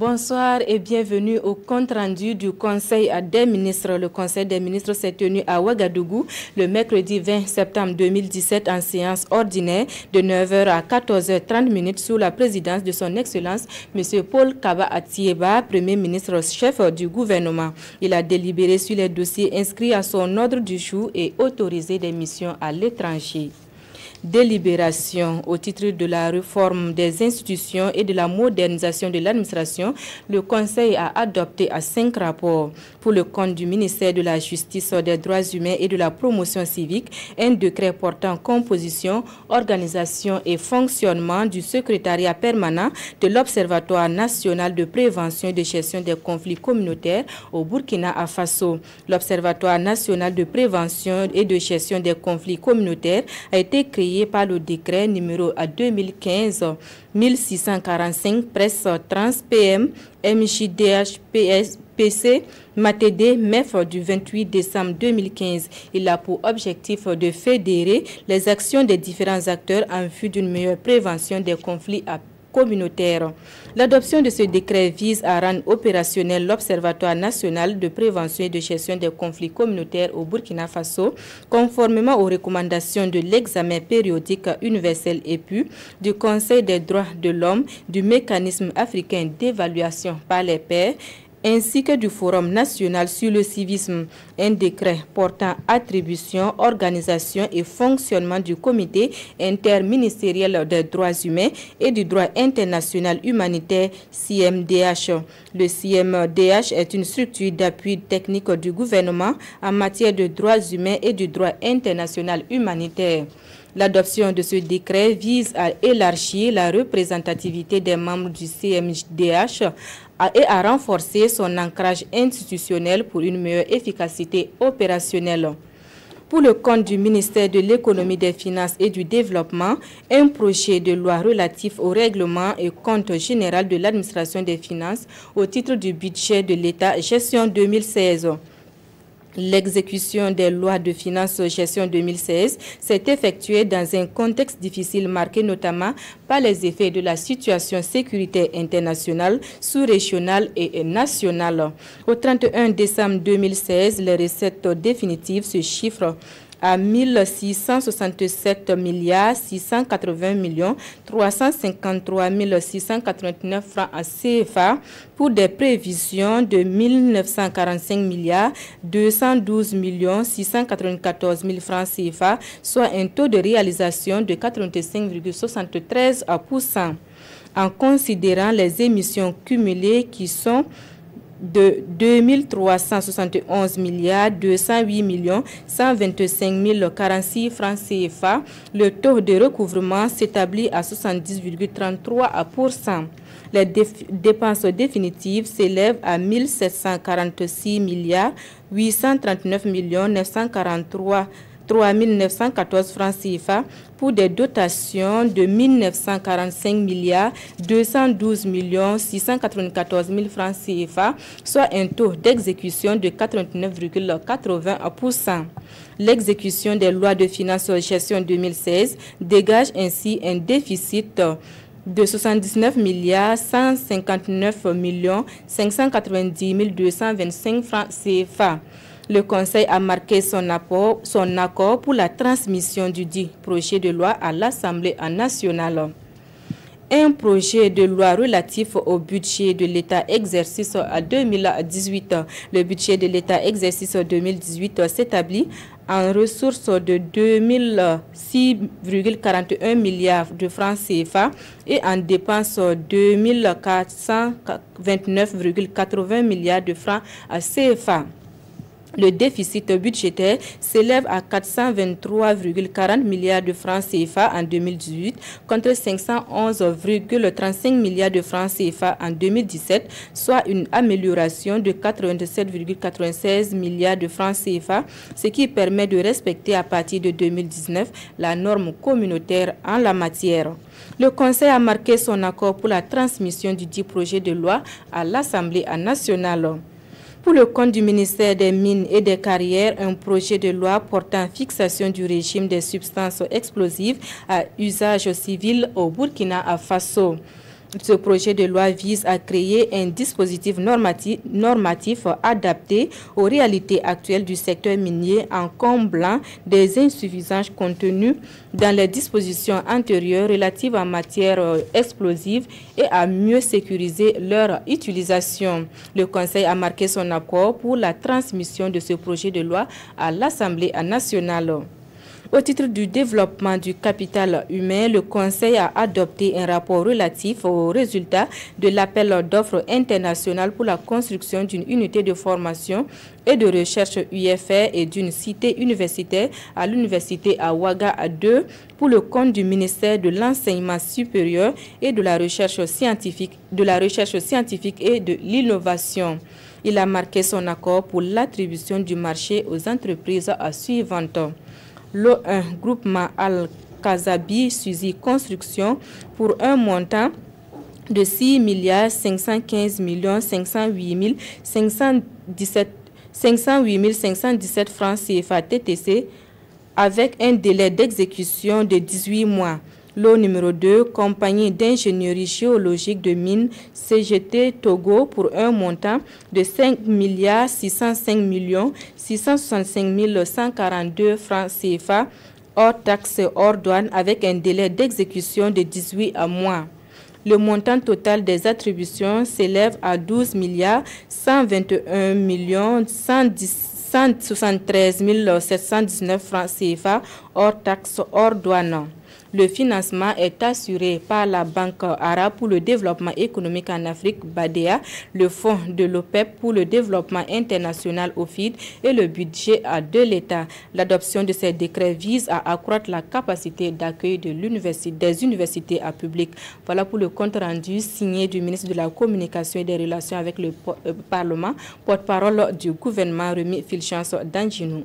Bonsoir et bienvenue au compte-rendu du Conseil des ministres. Le Conseil des ministres s'est tenu à Ouagadougou le mercredi 20 septembre 2017 en séance ordinaire de 9h à 14h30 sous la présidence de son Excellence M. Paul Kaba Atieba, Premier ministre chef du gouvernement. Il a délibéré sur les dossiers inscrits à son ordre du jour et autorisé des missions à l'étranger. Délibération au titre de la réforme des institutions et de la modernisation de l'administration, le Conseil a adopté à 5 rapports pour le compte du ministère de la Justice, des Droits humains et de la Promotion civique, un décret portant composition, organisation et fonctionnement du secrétariat permanent de l'Observatoire national de prévention et de gestion des conflits communautaires au Burkina Faso. L'Observatoire national de prévention et de gestion des conflits communautaires a été créé par le décret numéro 2015-1645 presse trans PM MJDH PC MATD MEF du 28 décembre 2015. Il a pour objectif de fédérer les actions des différents acteurs en vue d'une meilleure prévention des conflits communautaire. L'adoption de ce décret vise à rendre opérationnel l'Observatoire national de prévention et de gestion des conflits communautaires au Burkina Faso, conformément aux recommandations de l'examen périodique universel EPU, du Conseil des droits de l'homme, du mécanisme africain d'évaluation par les pairs, ainsi que du Forum national sur le civisme, un décret portant attribution, organisation et fonctionnement du Comité interministériel des droits humains et du droit international humanitaire CMDH. Le CMDH est une structure d'appui technique du gouvernement en matière de droits humains et du droit international humanitaire. L'adoption de ce décret vise à élargir la représentativité des membres du CMDH et à renforcer son ancrage institutionnel pour une meilleure efficacité opérationnelle. Pour le compte du ministère de l'Économie, des Finances et du Développement, un projet de loi relatif au règlement et compte général de l'administration des finances au titre du budget de l'État gestion 2016. L'exécution des lois de finances gestion 2016 s'est effectuée dans un contexte difficile marqué notamment par les effets de la situation sécuritaire internationale, sous-régionale et nationale. Au 31 décembre 2016, les recettes définitives se chiffrent à 1667 680 353 689 francs à CFA pour des prévisions de 1945 212 694 000 francs CFA, soit un taux de réalisation de 85,73%. En considérant les émissions cumulées qui sont de 2371 208 125 046 francs CFA, le taux de recouvrement s'établit à 70,33%. Les dépenses définitives s'élèvent à 1746 839 943 3 914 francs CFA pour des dotations de 1945 212 694 000 francs CFA, soit un taux d'exécution de 89,80%. L'exécution des lois de finances gestion 2016 dégage ainsi un déficit de 79 159 590 225 francs CFA. Le Conseil a marqué son accord pour la transmission du dit projet de loi à l'Assemblée nationale. Un projet de loi relatif au budget de l'État exercice 2018. Le budget de l'État exercice 2018 s'établit en ressources de 2006,41 milliards de francs CFA et en dépenses 2429,80 milliards de francs CFA. Le déficit budgétaire s'élève à 423,40 milliards de francs CFA en 2018 contre 511,35 milliards de francs CFA en 2017, soit une amélioration de 87,96 milliards de francs CFA, ce qui permet de respecter à partir de 2019 la norme communautaire en la matière. Le Conseil a marqué son accord pour la transmission du dit projet de loi à l'Assemblée nationale. Pour le compte du ministère des Mines et des Carrières, un projet de loi portant fixation du régime des substances explosives à usage civil au Burkina Faso. Ce projet de loi vise à créer un dispositif normatif adapté aux réalités actuelles du secteur minier en comblant des insuffisances contenues dans les dispositions antérieures relatives en matière explosive et à mieux sécuriser leur utilisation. Le Conseil a marqué son accord pour la transmission de ce projet de loi à l'Assemblée nationale. Au titre du développement du capital humain, le Conseil a adopté un rapport relatif aux résultats de l'appel d'offres international pour la construction d'une unité de formation et de recherche UFR et d'une cité universitaire à l'université à Ouaga 2 pour le compte du ministère de l'Enseignement supérieur et de la recherche scientifique et de l'innovation. Il a marqué son accord pour l'attribution du marché aux entreprises suivantes. Le groupement Al-Kazabi Suzy Construction pour un montant de 6 515 508 517 francs CFA TTC avec un délai d'exécution de 18 mois. Lot numéro 2, compagnie d'ingénierie géologique de mines CGT Togo pour un montant de 5 605 665 142 francs CFA hors taxe hors douane avec un délai d'exécution de 18 mois. Le montant total des attributions s'élève à 12 121 173 719 francs CFA hors taxe hors douane. Le financement est assuré par la Banque arabe pour le développement économique en Afrique, BADEA, le Fonds de l'OPEP pour le développement international, OFID, et le budget de l'État. L'adoption de ces décrets vise à accroître la capacité d'accueil des universités publiques. Voilà pour le compte rendu signé du ministre de la Communication et des Relations avec le Parlement, porte-parole du gouvernement Remi Filchance Danjinou.